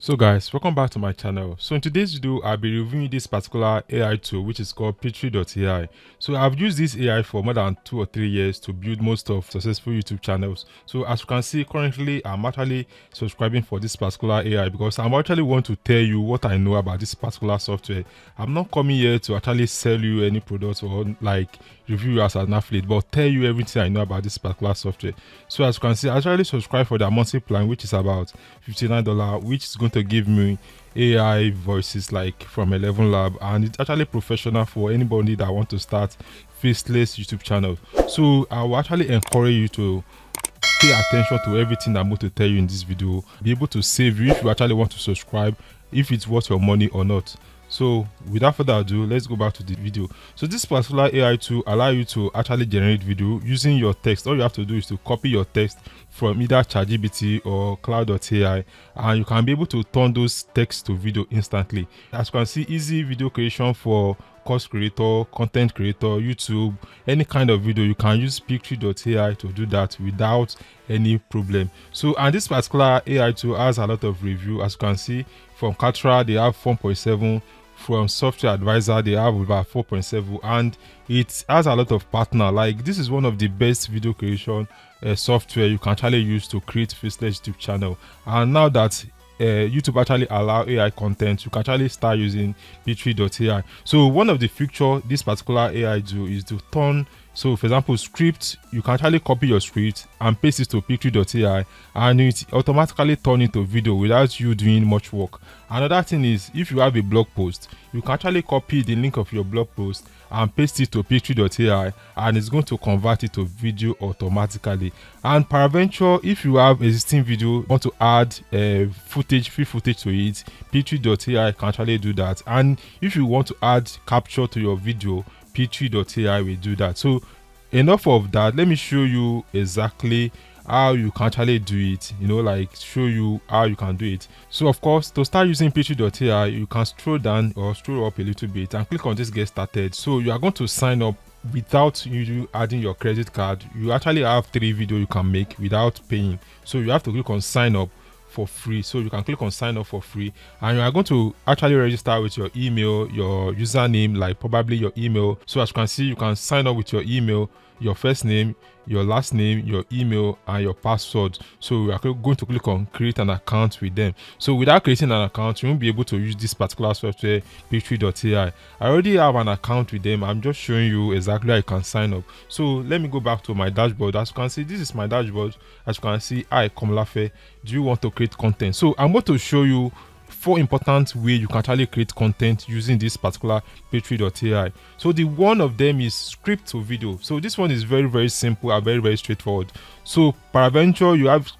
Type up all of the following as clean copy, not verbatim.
So guys, welcome back to my channel. So in today's video, I'll be reviewing this particular AI tool which is called Pictory.ai. So I've used this AI for more than 2 or 3 years to build most of successful YouTube channels. So as you can see, currently I'm actually subscribing for this particular AI because I'm actually want to tell you what I know about this particular software. I'm not coming here to actually sell you any products or like review you as an affiliate, but tell you everything I know about this particular software. So as you can see, I actually subscribe for their monthly plan, which is about $59, which is going to give me AI voices like from 11 Lab, and it's actually professional for anybody that want to start faceless YouTube channel. So I will actually encourage you to pay attention to everything I'm going to tell you in this video. Be able to save you if you actually want to subscribe, if it's worth your money or not. So without further ado, let's go back to the video. So this particular AI tool allow you to actually generate video using your text. All you have to do is to copy your text from either ChatGPT or Cloud.ai, and you can be able to turn those text to video instantly. As you can see, easy video creation for course creator, content creator, YouTube, any kind of video. You can use Pictory.ai to do that without any problem. So, and this particular AI tool has a lot of review. As you can see, from Katra they have 4.7, from Software Advisor they have about 4.7, and it has a lot of partner. Like, this is one of the best video creation software you can actually use to create faceless YouTube channel. And now that YouTube actually allow AI content, you can actually start using Pictory.ai. So one of the feature this particular AI do is to turn, so for example, script, you can actually copy your script and paste it to Pictory.ai, and it automatically turn into video without you doing much work. Another thing is, if you have a blog post, you can actually copy the link of your blog post and paste it to Pictory.ai, and it's going to convert it to video automatically. And peradventure, if you have existing video, want to add free footage to it, Pictory.ai can actually do that. And if you want to add capture to your video, Pictory.ai will do that. So enough of that, let me show you exactly how you can actually do it, like show you how you can do it. So of course, to start using Pictory.ai, you can scroll down or scroll up a little bit and click on this get started. So you are going to sign up without you adding your credit card. You actually have 3 videos you can make without paying. So you have to click on sign up for free. So you can click on sign up for free, and you are going to actually register with your email, your username, like probably your email. So as you can see, you can sign up with your email, your first name, your last name, your email, and your password. So we are going to click on create an account with them. So without creating an account, you won't be able to use this particular software, Pictory.ai. I already have an account with them. I'm just showing you exactly how you can sign up. So let me go back to my dashboard. As you can see, this is my dashboard. As you can see, I Komlafe, do you want to create content? So I'm going to show you 4 important ways you can actually create content using this particular Pictory.ai. So the one of them is script to video. So this one is very simple and very straightforward. So peradventure, you ask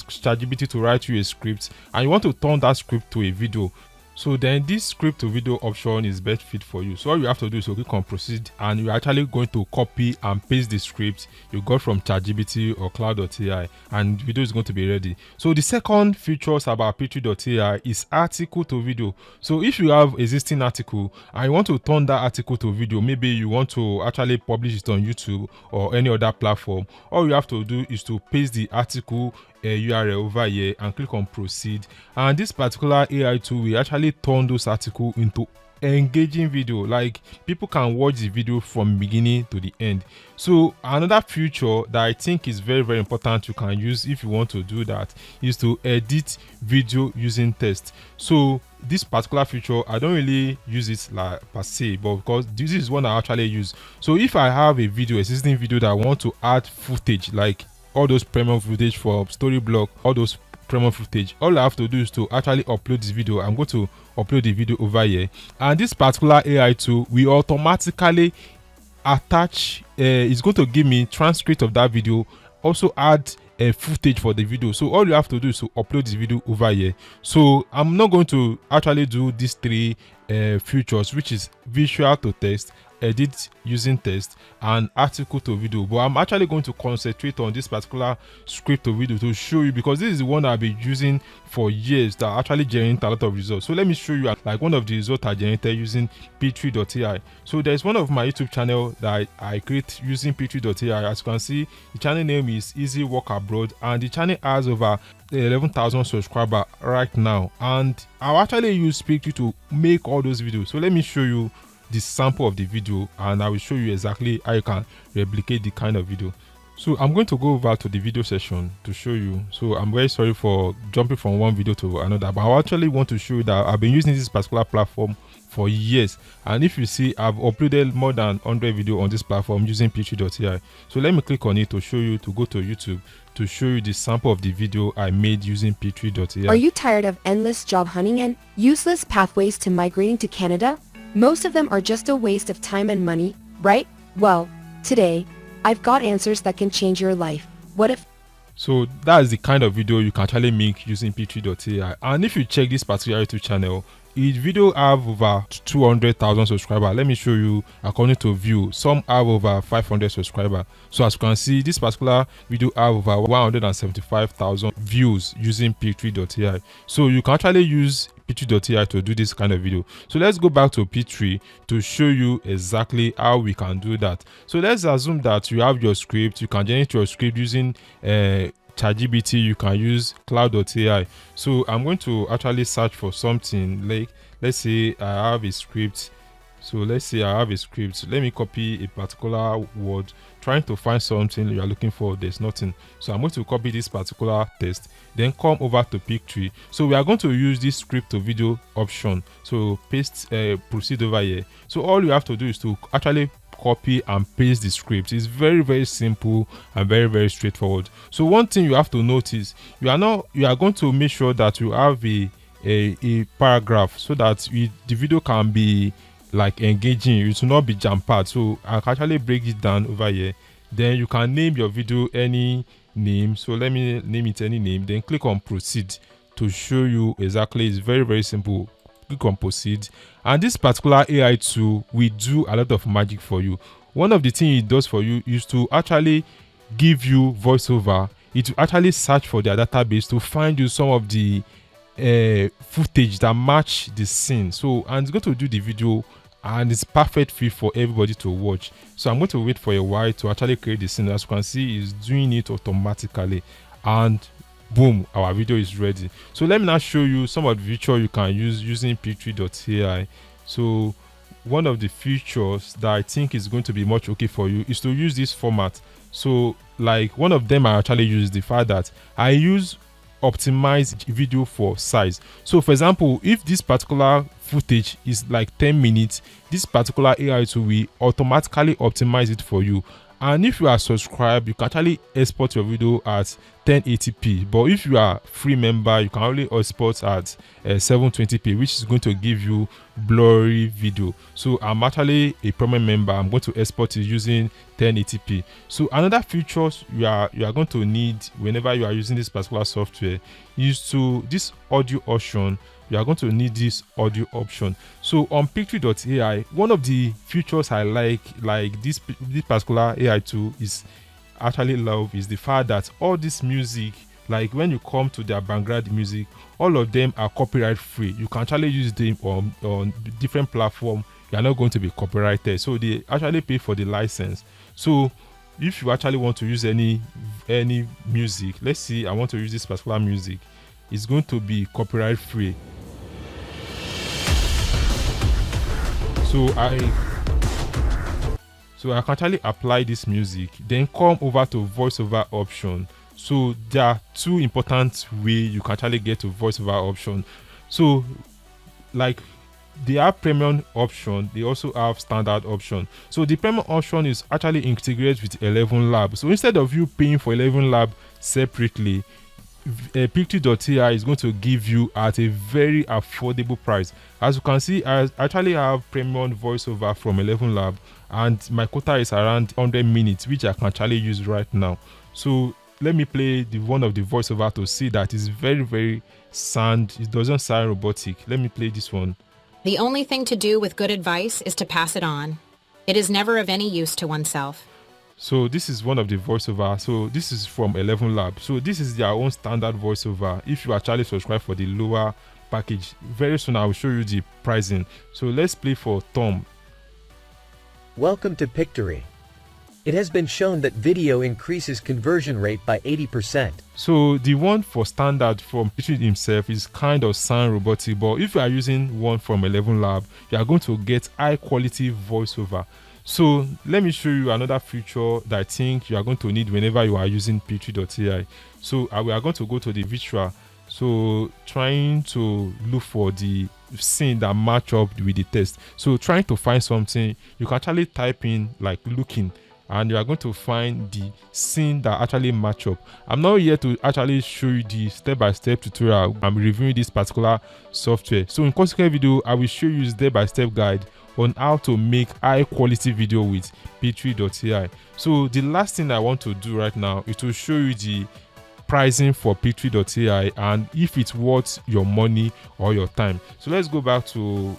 ChatGPT to write you a script and you want to turn that script to a video. So then this script to video option is best fit for you. So all you have to do is to click on proceed, and you're actually going to copy and paste the script you got from ChatGPT or Cloud.ai, and video is going to be ready. So the second features about Pictory.ai is article to video. So if you have existing article and you want to turn that article to video, maybe you want to actually publish it on YouTube or any other platform, all you have to do is to paste the article URL over here and click on proceed, and this particular AI tool will actually turn those articles into engaging video. Like, people can watch the video from beginning to the end. So another feature that I think is very important you can use if you want to do that is to edit video using text. So this particular feature, I don't really use it like per se, but because this is one I actually use. So if I have a video, existing video, that I want to add footage, like all those premium footage for Storyblock, all those premium footage, all I have to do is to actually upload this video. I'm going to upload the video over here, and this particular AI tool will automatically attach, it's going to give me transcript of that video, also add footage for the video. So all you have to do is to upload this video over here. So I'm not going to actually do these 3 features, which is visual to text, edit using text, and article to video. But I'm actually going to concentrate on this particular script to video to show you, because this is the one I've been using for years that actually generate a lot of results. So let me show you like one of the results I generated using Pictory.ai. So there's one of my YouTube channel that I create using Pictory.ai. As you can see, the channel name is Easy Work Abroad, and the channel has over 11,000 subscribers right now, and I'll actually use Pictory to make all those videos. So let me show you the sample of the video, and I will show you exactly how you can replicate the kind of video. So I'm going to go over to the video session to show you. So I'm very sorry for jumping from one video to another, but I actually want to show you that I've been using this particular platform for years, and if you see, I've uploaded more than 100 videos on this platform using Pictory.ai. So let me click on it to show you, to go to YouTube to show you the sample of the video I made using Pictory.ai. Are you tired of endless job hunting and useless pathways to migrating to Canada? Most of them are just a waste of time and money, right? Well, today, I've got answers that can change your life. What if? So that is the kind of video you can actually make using Pictory.ai. And if you check this particular YouTube channel, each video have over 200,000 subscribers. Let me show you according to view. Some have over 500 subscribers. So as you can see, this particular video have over 175,000 views using Pictory.ai. So you can actually use Pictory.ai to do this kind of video. So let's go back to Pictory to show you exactly how we can do that. So let's assume that you have your script. You can generate your script using ChatGPT. You can use cloud.ai. So I'm going to actually search for something like, let's say I have a script. So let's say I have a script. Let me copy a particular word, trying to find something you are looking for. There's nothing. So I'm going to copy this particular text, then come over to Pictory. So we are going to use this script to video option. So paste, proceed over here. So all you have to do is to actually copy and paste the script. It's very, very simple and very, very straightforward. So one thing you have to notice, you are going to make sure that you have a paragraph, so that the video can be like engaging. It will not be jam-packed. So I can actually break it down over here. Then you can name your video any name. So let me name it any name, then click on proceed to show you exactly. It's very, very simple. Click on proceed, and this particular AI tool will do a lot of magic for you. One of the things it does for you is to actually give you voiceover. It will actually search for their database to find you some of the footage that match the scene. So, and it's going to do the video, and it's perfect fit for everybody to watch. So I'm going to wait for a while to actually create the scene. As you can see, it's doing it automatically, and boom, our video is ready. So let me now show you some of the features you can use using Pictory.ai. So one of the features that I think is going to be much okay for you is to use this format. So like one of them I actually use the fact that I use optimized video for size. So for example, if this particular footage is like 10 minutes, this particular AI tool will automatically optimize it for you. And if you are subscribed, you can actually export your video at 1080p. But if you are free member, you can only export at 720p, which is going to give you blurry video. So I'm actually a premium member. I'm going to export it using 1080p. So another features you are going to need whenever you are using this particular software is to this audio option. You are going to need this audio option. So on Pictory.ai, one of the features I like this particular AI tool is actually love is the fact that all this music, like when you come to their background music, all of them are copyright free. You can actually use them on different platforms. You are not going to be copyrighted. So they actually pay for the license. So if you actually want to use any music, let's see, I want to use this particular music, it's going to be copyright free. So I can actually apply this music, then come over to voiceover option. So there are two important ways you can actually get to voiceover option. So like they have premium option, they also have standard option. So the premium option is actually integrated with 11 Lab. So instead of you paying for 11 Lab separately, Pictory.ai is going to give you at a very affordable price. As you can see, I actually have premium voiceover from 11 Lab, and my quota is around 100 minutes, which I can actually use right now. So let me play one of the voiceover to see that it's very, very sound. It doesn't sound robotic. Let me play this one. The only thing to do with good advice is to pass it on. It is never of any use to oneself. So this is one of the voiceover. So this is from 11 Lab. So this is their own standard voiceover. If you actually subscribe for the lower package, very soon I will show you the pricing. So let's play for Tom. Welcome to Pictory. It has been shown that video increases conversion rate by 80%. So the one for standard from Pictory himself is kind of sound robotic, but if you are using one from 11 Lab, you are going to get high quality voiceover. So let me show you another feature that I think you are going to need whenever you are using Pictory.ai. So we are going to go to the visual. So trying to look for the scene that match up with the text. So trying to find something, you can actually type in like looking, and you are going to find the scene that actually match up. I'm not here to actually show you the step-by-step tutorial. I'm reviewing this particular software. So in consequent video, I will show you step-by-step guide on how to make high quality video with Pictory.ai. So the last thing I want to do right now is to show you the pricing for Pictory.ai and if it's worth your money or your time. So let's go back to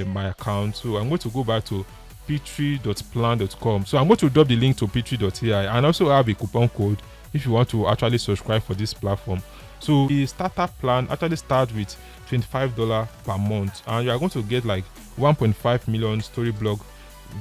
my account. So I'm going to go back to pictory.plan.com. So I'm going to drop the link to Pictory.ai and also have a coupon code if you want to actually subscribe for this platform. So the starter plan actually starts with $25 per month, and you are going to get like 1.5 million storyblog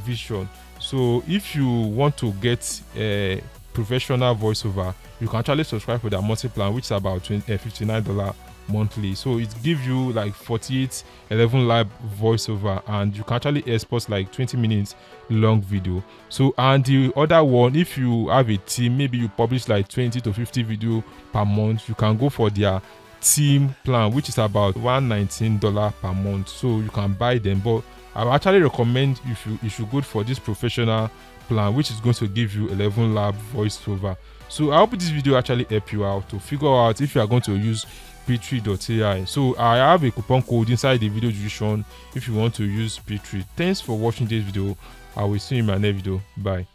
vision. So if you want to get a professional voiceover, you can actually subscribe for their monthly plan, which is about $59 monthly. So it gives you like 48 11 Lab voiceover, and you can actually export like 20 minutes long video. So and the other one, if you have a team, maybe you publish like 20 to 50 video per month, you can go for their team plan, which is about $119 per month. So you can buy them, but I would actually recommend you should go for this professional plan, which is going to give you 11 Lab voiceover. So I hope this video actually help you out to figure out if you are going to use Pictory.ai. So I have a coupon code inside the video description if you want to use Pictory. Thanks for watching this video. I will see you in my next video. Bye.